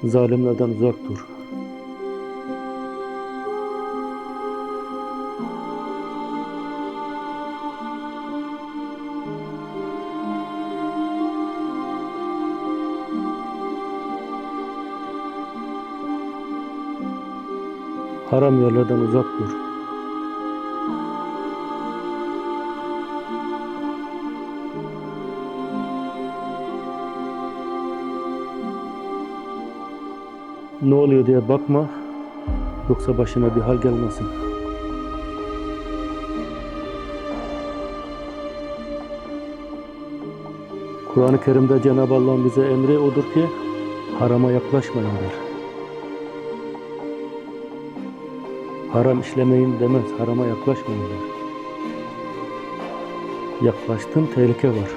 Zalimlerden uzak dur. Haram yerlerden uzak dur. Ne oluyor diye bakma, yoksa başına bir hal gelmesin. Kur'an-ı Kerim'de Cenab-ı Allah'ın bize emri odur ki harama yaklaşmayın der. Haram işlemeyin demez, harama yaklaşmayın der. Yaklaştın, tehlike var.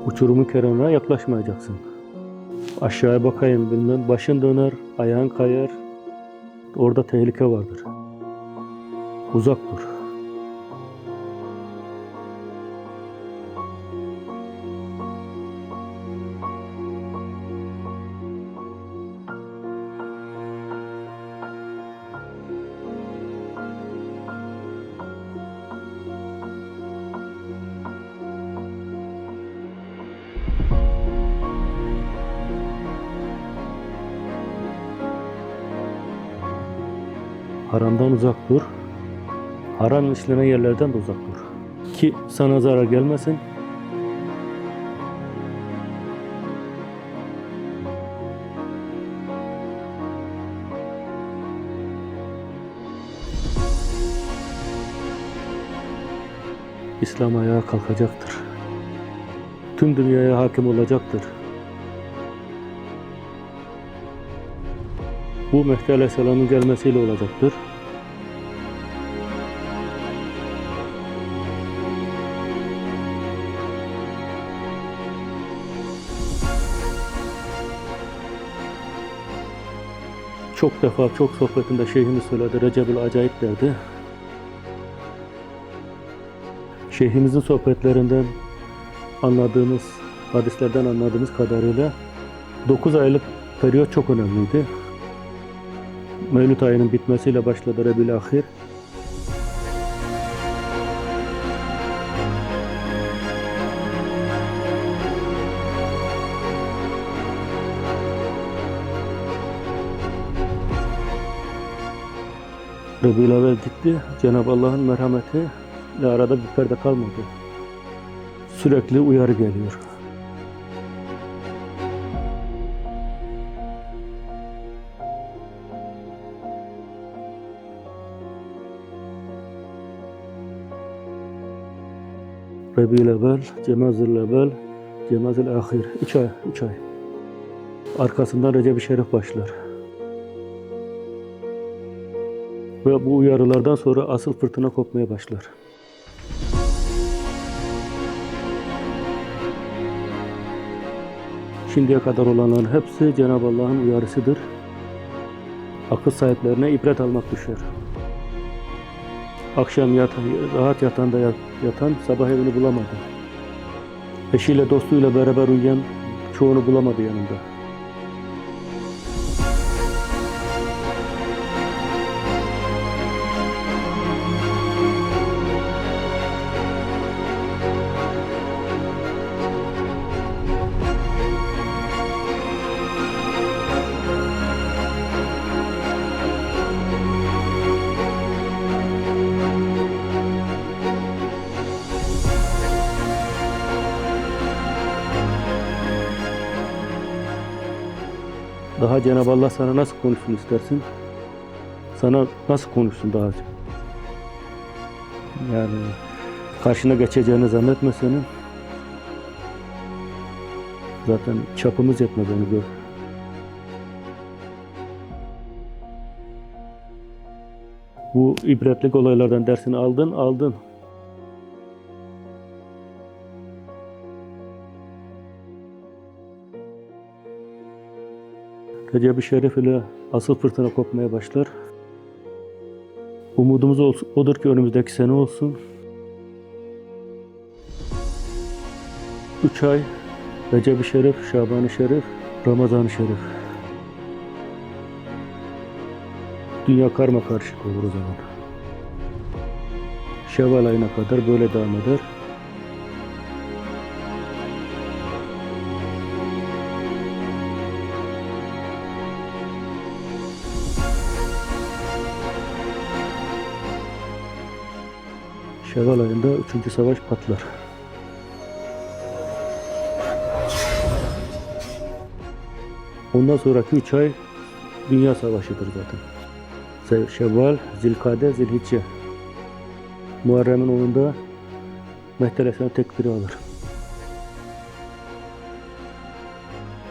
Uçurumun kenarına yaklaşmayacaksın. Aşağıya bakayım bilmem, başın döner, ayağın kayar. Orada tehlike vardır. Uzak dur. Haramdan uzak dur. Haram işlenen yerlerden de uzak dur. Ki sana zarar gelmesin. İslam ayağa kalkacaktır. Tüm dünyaya hakim olacaktır. Bu Mehdi Aleyhisselam'ın gelmesiyle olacaktır. Çok defa, çok sohbetinde şeyhimiz söyledi, Recep-ül Acayip derdi. Şeyhimizin sohbetlerinden anladığımız, hadislerden anladığımız kadarıyla 9 aylık periyot çok önemliydi. Mevlüt ayının bitmesiyle başladı Rabiül Ahir. Rabiül Evvel gitti. Cenab-ı Allah'ın merhameti ile arada bir perde kalmadı. Sürekli uyarı geliyor. Rabiül Evvel, Cemazül Evvel, Cemazül Ahir. 3 ay, 3 ay. Arkasından Recep-i Şerif başlar. Ve bu uyarılardan sonra asıl fırtına kopmaya başlar. Şimdiye kadar olanların hepsi Cenab-ı Allah'ın uyarısıdır. Akıl sahiplerine ibret almak düşer. Akşam rahat yatağında yatan sabah evini bulamadı. Eşiyle dostuyla beraber uyuyan çoğunu bulamadı yanında. Daha Cenab-ı Allah sana nasıl konuşsun istersin? Sana nasıl konuşsun daha? Yani karşına geçeceğini zannetme senin. Zaten çapımız yetmez onu gör. Bu ibretlik olaylardan dersini aldın. Recep-i Şerif ile asıl fırtına kopmaya başlar. Umudumuz odur ki önümüzdeki sene olsun. 3 ay Recep-i Şerif, Şaban-ı Şerif, Ramazan-ı Şerif. Dünya karma karışık olur o zaman. Şevval ayına kadar böyle devam eder. Şevval ayında 3. savaş patlar. Ondan sonraki 3 ay Dünya Savaşı'dır zaten. Şevval, Zilkade, Zilhicce. Muharrem'in 10'unda Mehdi Aleyhisselam tekbiri alır.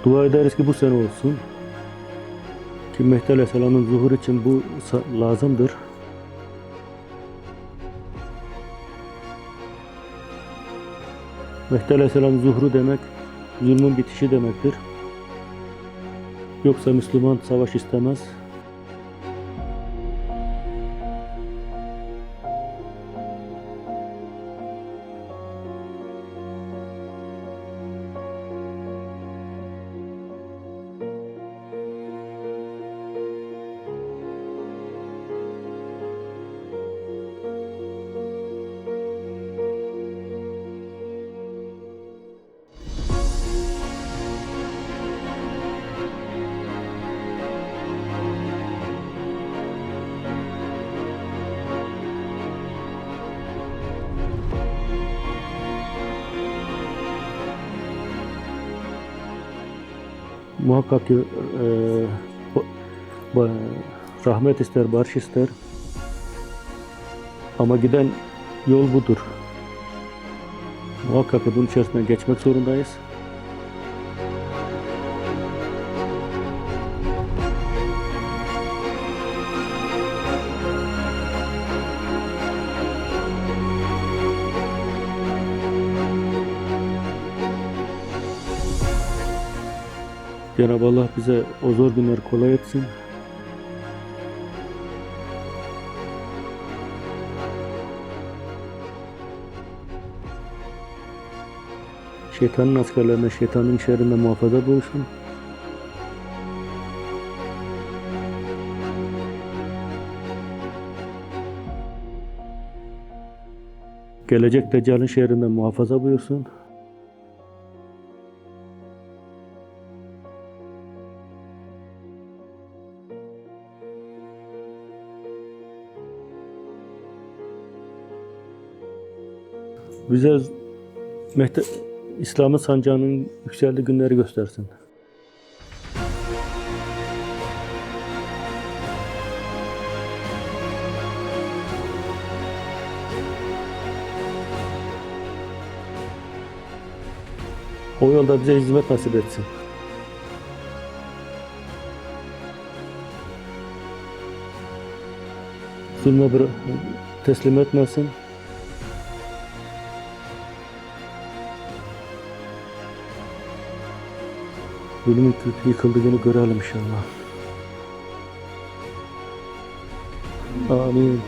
Dua ederiz ki bu sene olsun. Ki Mehdi Aleyhisselam'ın zuhur için bu lazımdır. Mehdi Aleyhisselam'ın zuhru demek, zulmün bitişi demektir. Yoksa Müslüman savaş istemez. Muhakkak ki rahmet ister, barış ister. Ama giden yol budur. Muhakkak ki bunun içerisinden geçmek zorundayız. Cenab-ı Allah bize o zor günleri kolay etsin. Şeytanın askerlerine şeytanın şerrinden muhafaza buyursun. Gelecek Deccal'in şerrinden muhafaza buyursun. Bize İslam'ın sancağının yükseldiği günleri göstersin. O yolda bize hizmet nasip etsin. Zulme teslim etmesin. Zulümün yıkıldığını görelim inşallah. Amin.